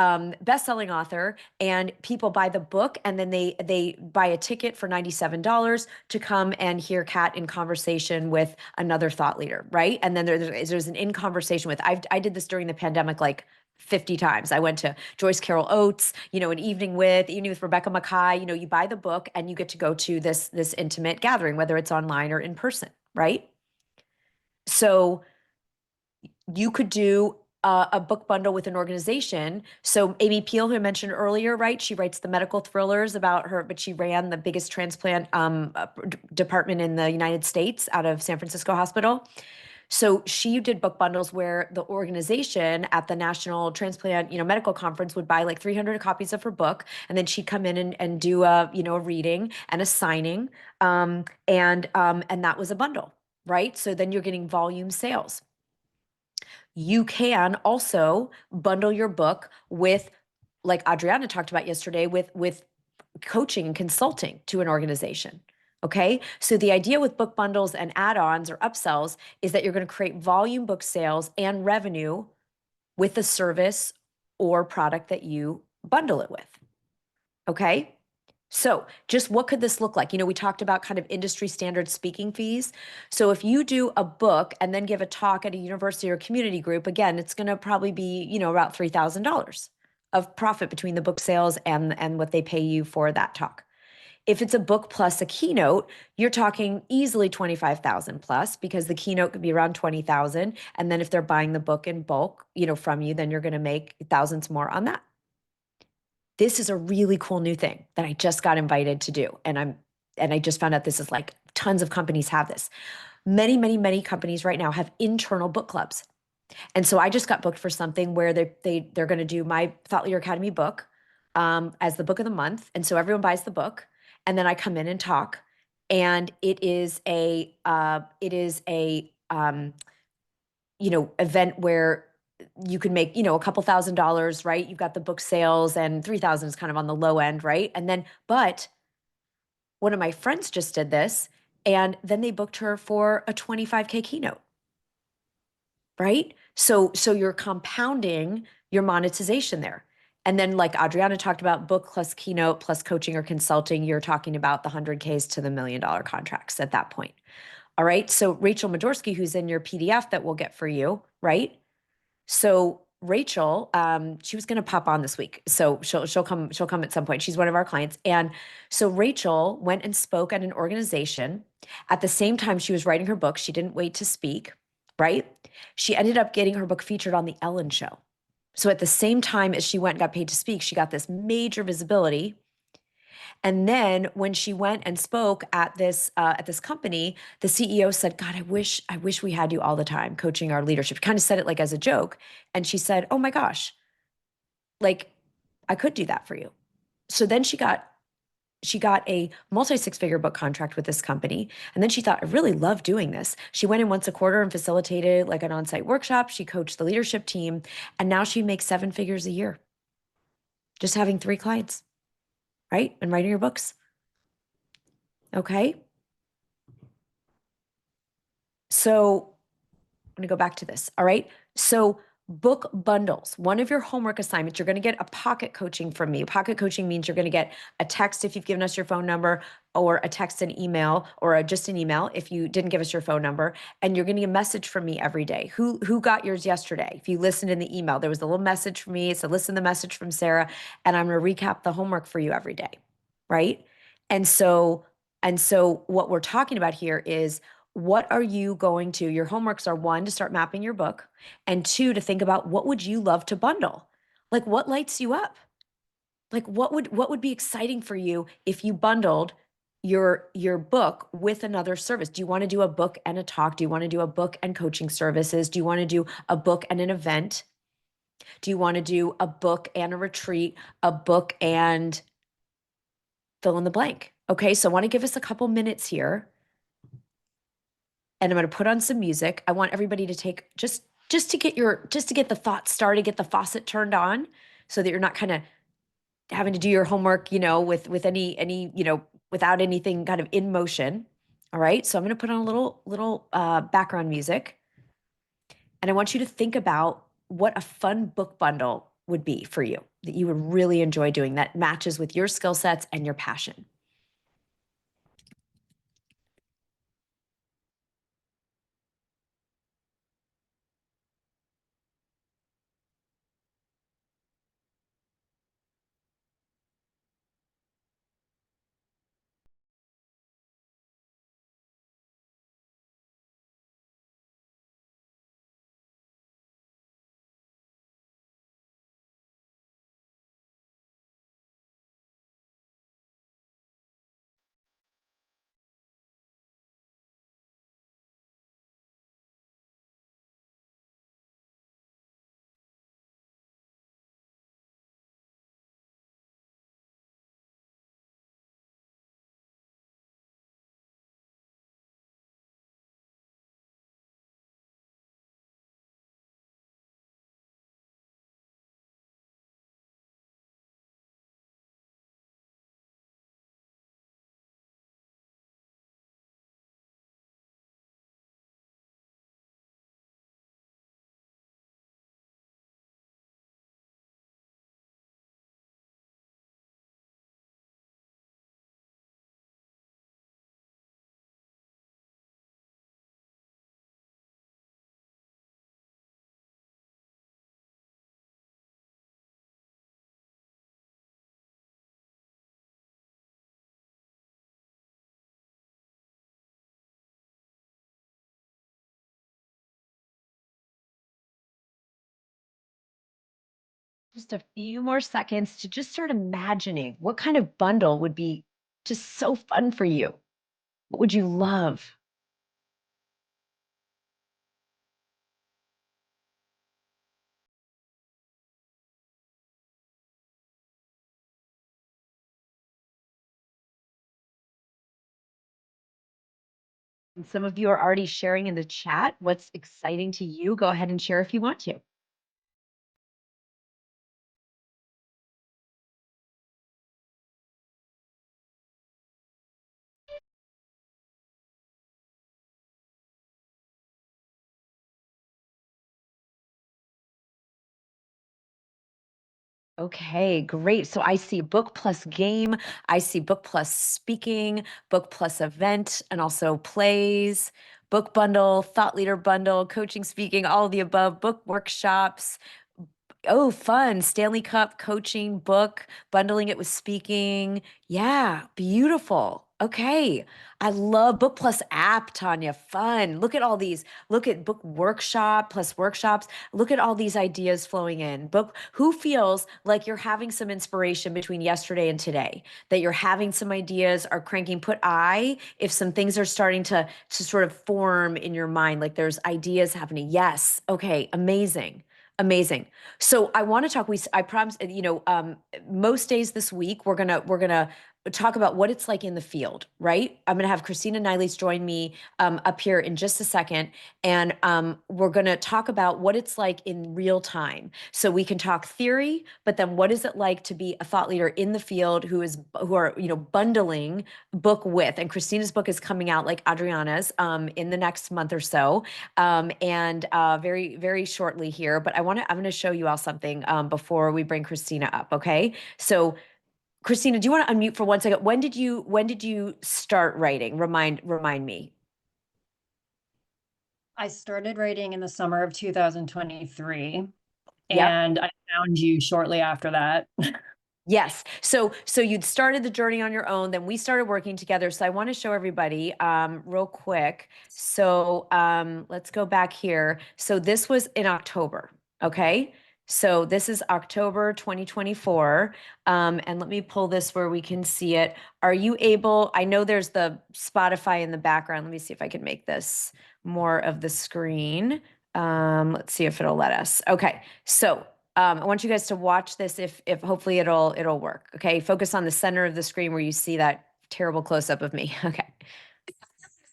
best-selling author. And people buy the book, and then they buy a ticket for $97 to come and hear Kat in conversation with another thought leader, right? And then there's an in conversation with. I did this during the pandemic, like 50 times. I went to Joyce Carol Oates, an evening with Rebecca Mackay. You buy the book and you get to go to this intimate gathering, whether it's online or in person, right? So you could do a book bundle with an organization. So Amy Peel, who I mentioned earlier, right? She writes the medical thrillers about her, but she ran the biggest transplant department in the United States out of San Francisco Hospital. So she did book bundles where the organization at the National Transplant, Medical Conference would buy like 300 copies of her book, and then she'd come in and do a reading and a signing, and that was a bundle, right? So then you're getting volume sales. You can also bundle your book with, like Adriana talked about yesterday, with coaching and consulting to an organization. Okay. So the idea with book bundles and add-ons or upsells is that you're going to create volume book sales and revenue with the service or product that you bundle it with. Okay. So just what could this look like? We talked about kind of industry standard speaking fees. So if you do a book and then give a talk at a university or community group, again, it's going to probably be, about $3,000 of profit between the book sales and what they pay you for that talk. If it's a book plus a keynote, you're talking easily 25,000 plus, because the keynote could be around 20,000. And then if they're buying the book in bulk, from you, then you're going to make thousands more on that. This is a really cool new thing that I just got invited to do. And I just found out this is like tons of companies have this. Many, many, many companies right now have internal book clubs. And so I just got booked for something where they're going to do my Thought Leader Academy book as the book of the month. And so everyone buys the book, and then I come in and talk. And it is a event where you can make, a couple $1,000s, right? You've got the book sales, and 3,000 is kind of on the low end, right? And then, but one of my friends just did this, and then they booked her for a 25K keynote, right? So you're compounding your monetization there. And then, like Adriana talked about, book plus keynote plus coaching or consulting, you're talking about the 100Ks to the $1 million contracts at that point. All right. So Rachel Majorsky, who's in your PDF that we'll get for you, right? So Rachel, she was going to pop on this week. So she'll come at some point. She's one of our clients. And so Rachel went and spoke at an organization. At the same time she was writing her book, she didn't wait to speak, right? She ended up getting her book featured on the Ellen Show. So at the same time as she went and got paid to speak, she got this major visibility. And then when she went and spoke at this company, the CEO said, "God, I wish we had you all the time coaching our leadership." She kind of said it like as a joke. And she said, "Oh my gosh, like I could do that for you." So then she got a multi-six-figure book contract with this company. And then she thought, "I really love doing this." She went in once a quarter and facilitated like an on-site workshop. She coached the leadership team. And now she makes 7 figures a year just having 3 clients, right? And writing her books. Okay. So I'm going to go back to this. All right. So book bundles, one of your homework assignments, you're going to get a pocket coaching from me. Pocket coaching means you're going to get a text if you've given us your phone number, or a text and email, or just an email if you didn't give us your phone number. And you're going to get a message from me every day. Who got yours yesterday? If you listened in the email, there was a little message from me. It said, "Listen, the message from Sarah," and I'm going to recap the homework for you every day. Right. And so what we're talking about here is what are you going to, your homeworks are one, to start mapping your book, and two, to think about what would you love to bundle? Like what lights you up? Like what would be exciting for you if you bundled your book with another service? Do you want to do a book and a talk? Do you want to do a book and coaching services? Do you want to do a book and an event? Do you want to do a book and a retreat, a book and fill in the blank? Okay, so I want to give us a couple minutes here, and I'm going to put on some music. I want everybody to take just to get the thoughts started, get the faucet turned on so that you're not kind of having to do your homework, with any, without anything kind of in motion. All right. So I'm going to put on a little background music, and I want you to think about what a fun book bundle would be for you that you would really enjoy doing that matches with your skill sets and your passion. Just a few more seconds to just start imagining what kind of bundle would be just so fun for you. What would you love? And some of you are already sharing in the chat what's exciting to you. Go ahead and share if you want to. Okay, great. So I see book plus game. I see book plus speaking, book plus event, and also plays, book bundle, thought leader bundle, coaching, speaking, all of the above, book workshops. Oh, fun. Stanley Cup coaching book, bundling it with speaking. Yeah, beautiful. Okay. I love book plus app, Tanya. Fun. Look at all these. Look at book workshop plus workshops. Look at all these ideas flowing in. Book, who feels like you're having some inspiration between yesterday and today, that you're having some ideas are cranking, put I, if some things are starting to sort of form in your mind, like there's ideas happening. Yes. Okay. Amazing. Amazing. So I want to talk. I promise. Most days this week we're gonna talk about what it's like in the field. Right. I'm gonna have Christina Niles join me up here in just a second, and we're gonna talk about what it's like in real time. So we can talk theory, but then what is it like to be a thought leader in the field who are bundling book with. And Christina's book is coming out like Adriana's in the next month or so, and very, very shortly here. But I'm going to show you all something before we bring Christina up. Okay. So Christina, do you want to unmute for 1 second? When did you start writing? Remind me. I started writing in the summer of 2023, Yep. and I found you shortly after that. Yes. So you'd started the journey on your own, then we started working together. So I want to show everybody real quick. So let's go back here. So this was in October. Okay. So this is October 2024. And let me pull this where we can see it. Are you able? I know there's the Spotify in the background. Let me see if I can make this more of the screen. Let's see if it'll let us. Okay. So I want you guys to watch this if hopefully it'll work. Okay. Focus on the center of the screen where you see that terrible close up of me. Okay.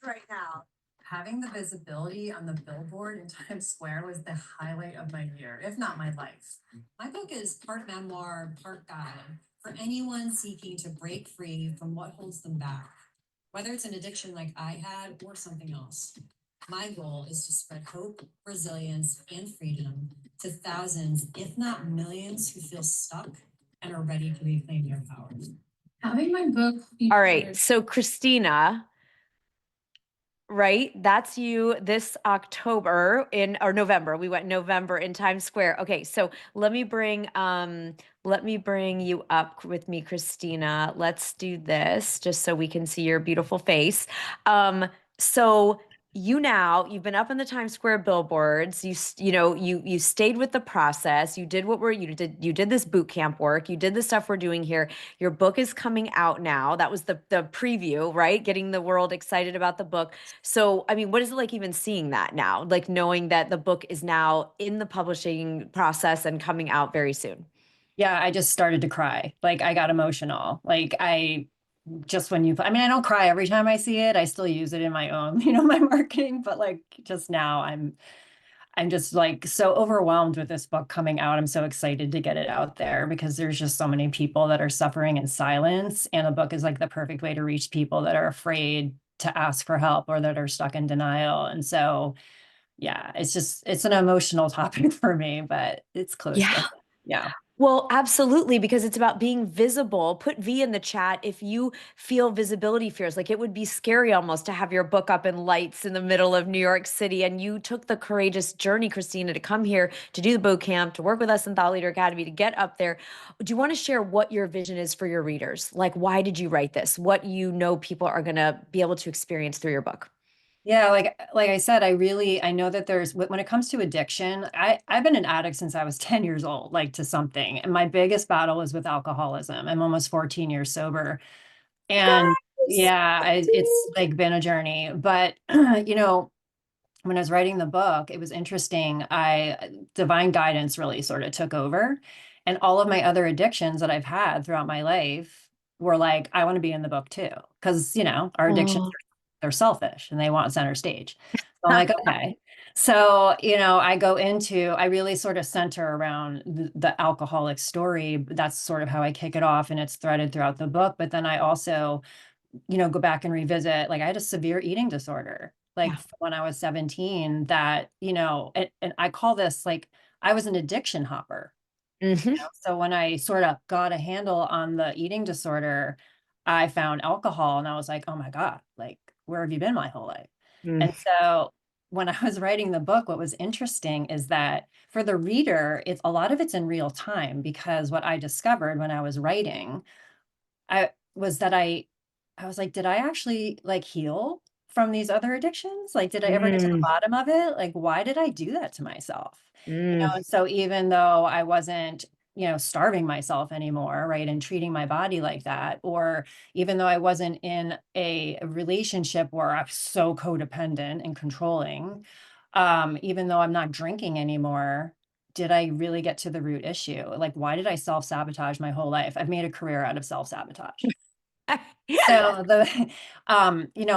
Right now, having the visibility on the billboard in Times Square was the highlight of my year, if not my life. My book is part memoir, part guide for anyone seeking to break free from what holds them back, whether it's an addiction like I had or something else. My goal is to spread hope, resilience, and freedom to thousands, if not millions, who feel stuck and are ready to reclaim their power. Having my book All right. So Christina, right? That's you this October or November. We went November in Times Square. Okay, so let me bring you up with me, Christina. Let's do this just so we can see your beautiful face. So you've been up in the Times Square billboards. You stayed with the process. You did you did this boot camp work. You did the stuff we're doing here. Your book is coming out now. That was the preview, right? Getting the world excited about the book. So, I mean, what is it like even seeing that now? Like knowing that the book is now in the publishing process and coming out very soon. Yeah, I just started to cry. Like I got emotional. Like I just when you, I mean, I don't cry every time I see it. I still use it in my own, my marketing, but like just now I'm just like so overwhelmed with this book coming out. I'm so excited to get it out there because there's just so many people that are suffering in silence. And a book is like the perfect way to reach people that are afraid to ask for help or that are stuck in denial. And so, yeah, it's an emotional topic for me, but it's close Yeah. to, yeah. Well, absolutely, because it's about being visible. Put V in the chat if you feel visibility fears. Like it would be scary almost to have your book up in lights in the middle of New York City. And you took the courageous journey, Christina, to come here to do the boot camp, to work with us in Thought Leader Academy, to get up there. Do you want to share what your vision is for your readers? Like, why did you write this? What people are going to be able to experience through your book? Yeah, like I said, I know that there's when it comes to addiction, I've been an addict since I was 10 years old, like to something. And my biggest battle is with alcoholism. I'm almost 14 years sober. And Guys, yeah, it's like been a journey. But when I was writing the book, it was interesting. Divine guidance really sort of took over. And all of my other addictions that I've had throughout my life were like, I want to be in the book too. Because, our addictions, oh. they're selfish and they want center stage. So I'm like, okay. So, I really sort of center around the alcoholic story. That's sort of how I kick it off and it's threaded throughout the book. But then I also go back and revisit, like I had a severe eating disorder, like Yeah. when I was 17 that, and I call this like, I was an addiction hopper. Hmm. So when I sort of got a handle on the eating disorder, I found alcohol and I was like, oh my God, like, where have you been my whole life? Mm. And so when I was writing the book, what was interesting is that for the reader, a lot of it's in real time because what I discovered when I was writing I was that I was like, did I actually like heal from these other addictions? Like, did I ever get to the Mm. bottom of it? Like, why did I do that to myself? Mm. And so even though I wasn't, starving myself anymore, right, and treating my body like that, or even though I wasn't in a relationship where I'm so codependent and controlling, even though I'm not drinking anymore, did I really get to the root issue? Like, why did I self-sabotage my whole life? I've made a career out of self-sabotage. So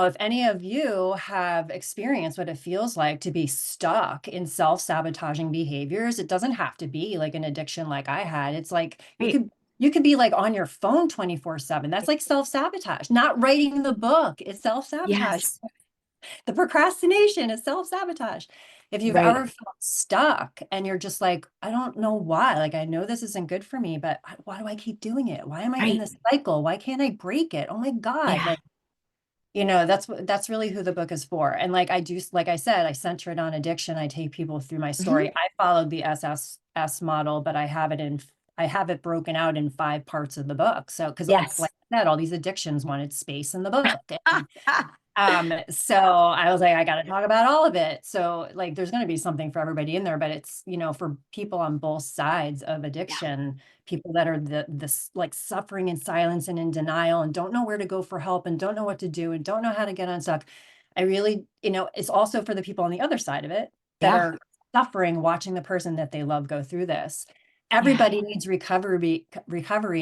if any of you have experienced what it feels like to be stuck in self-sabotaging behaviors, it doesn't have to be like an addiction like I had. It's like Right. you could be like on your phone 24/7. That's like self-sabotage. Not writing the book is self-sabotage. Yes. The procrastination is self-sabotage. If you've Right. ever felt stuck and you're just like, I don't know why, like, I know this isn't good for me, but why do I keep doing it? Why am I in Right. this cycle? Why can't I break it? Oh my God. Yeah. Like, that's really who the book is for. And like I said, I center it on addiction. I take people through my Mhm. story. I followed the SSS model, but I have it in I have it broken out in 5 parts of the book. So, because like Yes. I said, all these addictions wanted space in the book. So I was like, I got to talk about all of it. So like, there's going to be something for everybody in there, but it's, for people on both sides of addiction, people that are this like suffering in silence and in denial and don't know where to go for help and don't know what to do and don't know how to get unstuck. I really, it's also for the people on the other side of it that Yeah. are suffering, watching the person that they love go through this. Yeah. Everybody needs recovery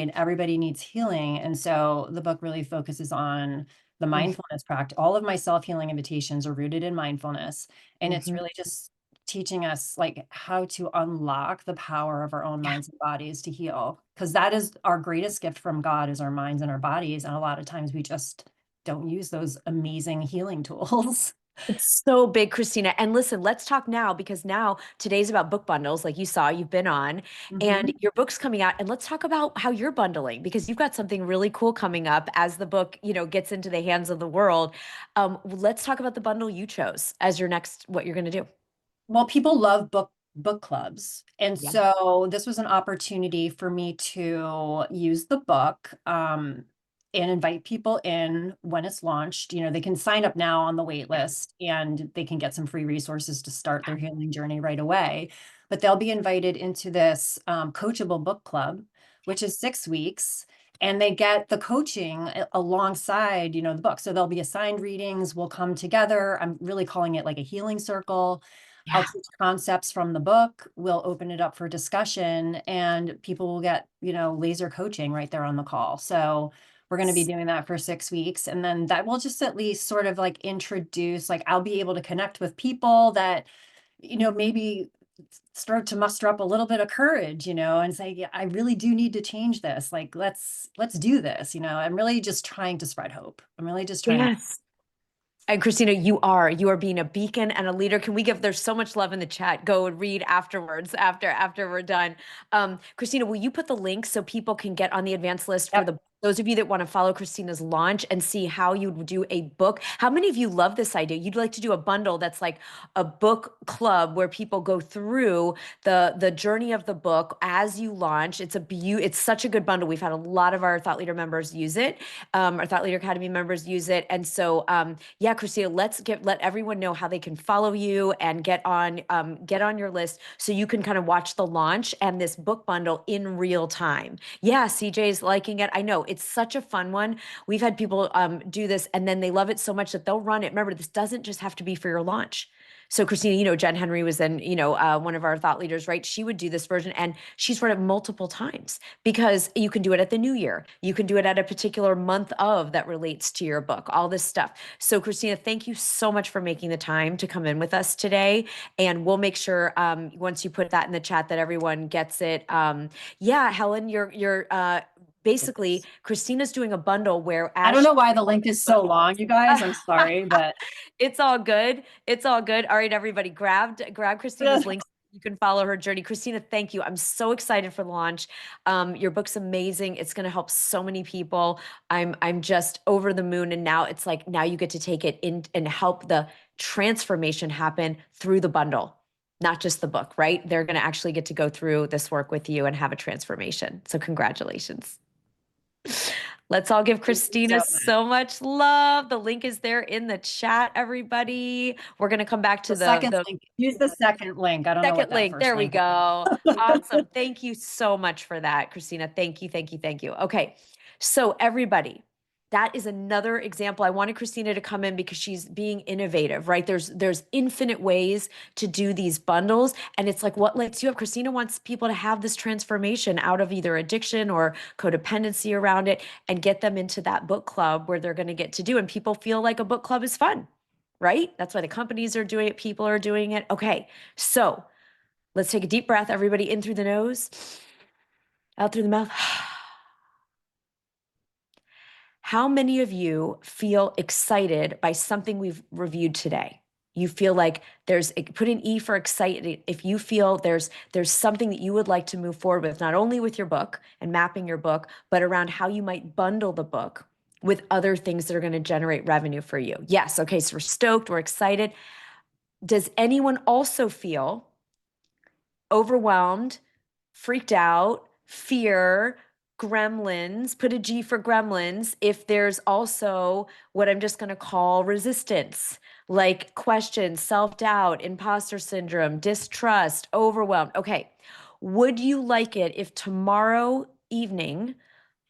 and everybody needs healing. And so the book really focuses on the mindfulness practice. All of my self-healing invitations are rooted in mindfulness. And it's really just teaching us like how to unlock the power of our own minds and bodies to heal. Because that is our greatest gift from God, is our minds and our bodies. And a lot of times we just don't use those amazing healing tools. It's so big, Christina. And listen, let's talk now, because now today's about book bundles, like you saw, you've been on, and your book's coming out. And let's talk about how you're bundling, because you've got something really cool coming up as the book, gets into the hands of the world. Let's talk about the bundle you chose as your next, what you're going to do. Well, people love book clubs. And Yeah. so this was an opportunity for me to use the book and invite people in when it's launched. They can sign up now on the wait list and they can get some free resources to start their healing journey right away. But they'll be invited into this coachable book club, which is 6 weeks. And they get the coaching alongside, the book. So there'll be assigned readings. We'll come together. I'm really calling it like a healing circle. I'll Yeah. teach concepts from the book. We'll open it up for discussion and people will get, laser coaching right there on the call. So we're going to be doing that for 6 weeks. And then that will just at least sort of like introduce, like I'll be able to connect with people that, maybe start to muster up a little bit of courage, and say, yeah, I really do need to change this. Like, let's do this. I'm really just trying to spread hope. I'm really just trying to. Yes. And Christina, you are being a beacon and a leader. Can we give, there's so much love in the chat. Go and read afterwards, after we're done. Christina, will you put the link so people can get on the advanced list for those of you that want to follow Christina's launch and see how you would do a book? How many of you love this idea? You'd like to do a bundle that's like a book club where people go through the journey of the book as you launch. It's such a good bundle. We've had a lot of our Thought Leader members use it. Our Thought Leader Academy members use it. And so, yeah, Christina, let everyone know how they can follow you and get on your list so you can kind of watch the launch and this book bundle in real time. Yeah, CJ's liking it. I know it's such a fun one. We've had people do this and then they love it so much that they'll run it. Remember, this doesn't just have to be for your launch. So Christina, Jen Henry was in, one of our thought leaders, right? She would do this version and she's run it multiple times because you can do it at the new year. You can do it at a particular month of that relates to your book, all this stuff. So Christina, thank you so much for making the time to come in with us today. And we'll make sure once you put that in the chat that everyone gets it. Yeah, Helen, you're basically Christina's doing a bundle where I don't know why the link is so long, you guys. I'm sorry, but it's all good. It's all good. All right, everybody, grab Christina's links. You can follow her journey. Christina, thank you. I'm so excited for the launch. Your book's amazing. It's going to help so many people. I'm just over the moon. And now it's like, now you get to take it in and help the transformation happen through the bundle, not just the book, right? They're going to actually get to go through this work with you and have a transformation. So congratulations. Let's all give Christina so much love. The link is there in the chat, everybody. We're going to come back to the second link. Use the second link. I don't know what second that link. first There we link go. Awesome. Thank you so much for that, Christina. Thank you, thank you, thank you. Okay. So everybody, that is another example. I wanted Christina to come in because she's being innovative, right? There's infinite ways to do these bundles. And it's like, what lights you up? Christina wants people to have this transformation out of either addiction or codependency around it and get them into that book club where they're going to get to do. And people feel like a book club is fun, right? That's why the companies are doing it. People are doing it. Okay. So let's take a deep breath, everybody, in through the nose, out through the mouth. How many of you feel excited by something we've reviewed today? You feel like put an E for excited. If you feel there's something that you would like to move forward with, not only with your book and mapping your book, but around how you might bundle the book with other things that are going to generate revenue for you. Yes. Okay. So we're stoked. We're excited. Does anyone also feel overwhelmed, freaked out, fear, gremlins, put a G for gremlins. If there's also what I'm just going to call resistance, like questions, self-doubt, imposter syndrome, distrust, overwhelmed. Okay. Would you like it if tomorrow evening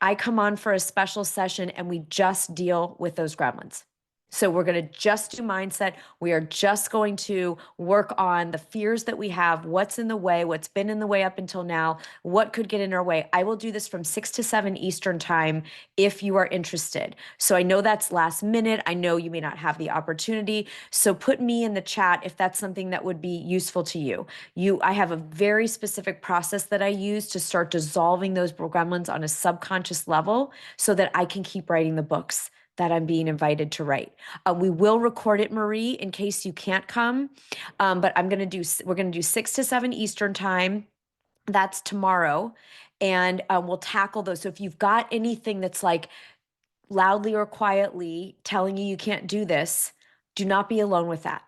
I come on for a special session and we just deal with those gremlins? So we're going to just do mindset. We are just going to work on the fears that we have, what's in the way, what's been in the way up until now, what could get in our way. I will do this from 6 to 7 Eastern time if you are interested. So I know that's last minute. I know you may not have the opportunity. So put me in the chat if that's something that would be useful to you. I have a very specific process that I use to start dissolving those gremlins on a subconscious level so that I can keep writing the books that I'm being invited to write. We will record it, Marie, in case you can't come. But we're going to do 6 to 7 Eastern time. That's tomorrow. And we'll tackle those. So if you've got anything that's like loudly or quietly telling you can't do this, do not be alone with that.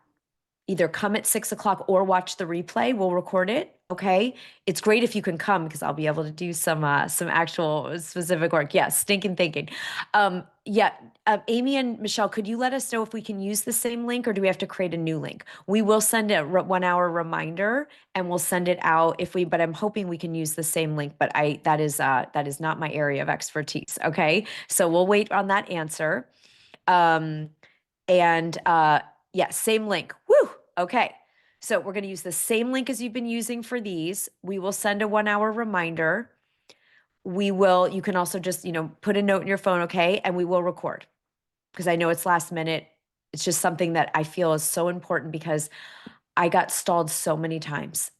Either come at 6 o'clock or watch the replay. We'll record it. Okay. It's great if you can come because I'll be able to do some actual specific work. Yeah. Stinking thinking. Yeah. Amy and Michelle, could you let us know if we can use the same link or do we have to create a new link? We will send a 1 hour reminder and we'll send it out but I'm hoping we can use the same link, but that is not my area of expertise. Okay. So we'll wait on that answer. Yeah, same link. Woo. Okay. So we're going to use the same link as you've been using for these. We will send a 1 hour reminder. You can also just, put a note in your phone. Okay. And we will record because I know it's last minute. It's just something that I feel is so important because I got stalled so many times.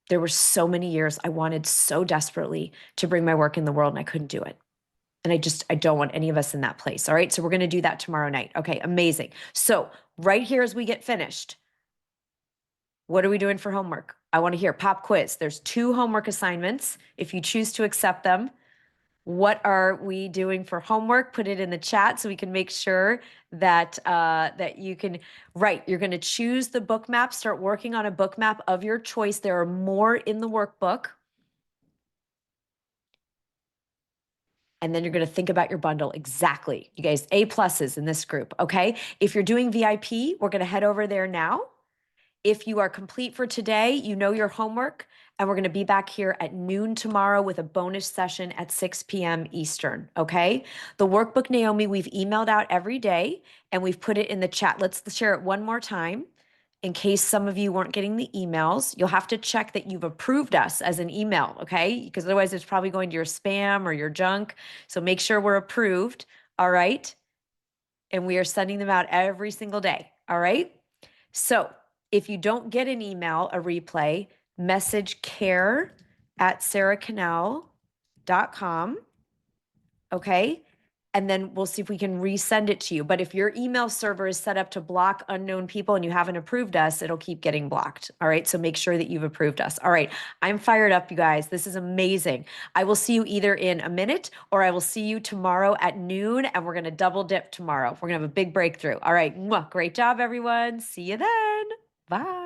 There were so many years I wanted so desperately to bring my work in the world and I couldn't do it. And I don't want any of us in that place. All right. So we're going to do that tomorrow night. Okay. Amazing. So right here, as we get finished, what are we doing for homework? I want to hear pop quiz. There's 2 homework assignments. If you choose to accept them, what are we doing for homework? Put it in the chat so we can make sure that you can write. You're going to choose the book map, start working on a book map of your choice. There are more in the workbook. And then you're going to think about your bundle. Exactly. You guys, A+ in this group. Okay. If you're doing VIP, we're going to head over there now. If you are complete for today, you know your homework, and we're going to be back here at noon tomorrow with a bonus session at 6 p.m. Eastern. Okay. The workbook, Naomi, we've emailed out every day and we've put it in the chat. Let's share it one more time. In case some of you weren't getting the emails, you'll have to check that you've approved us as an email, okay? Because otherwise it's probably going to your spam or your junk. So make sure we're approved, all right? And we are sending them out every single day, all right? So if you don't get an email, a replay, message care@sarahcannell.com, okay? And then we'll see if we can resend it to you. But if your email server is set up to block unknown people and you haven't approved us, it'll keep getting blocked. All right. So make sure that you've approved us. All right. I'm fired up, you guys. This is amazing. I will see you either in a minute or I will see you tomorrow at noon and we're going to double dip tomorrow. We're going to have a big breakthrough. All right. Mwah. Great job, everyone. See you then. Bye.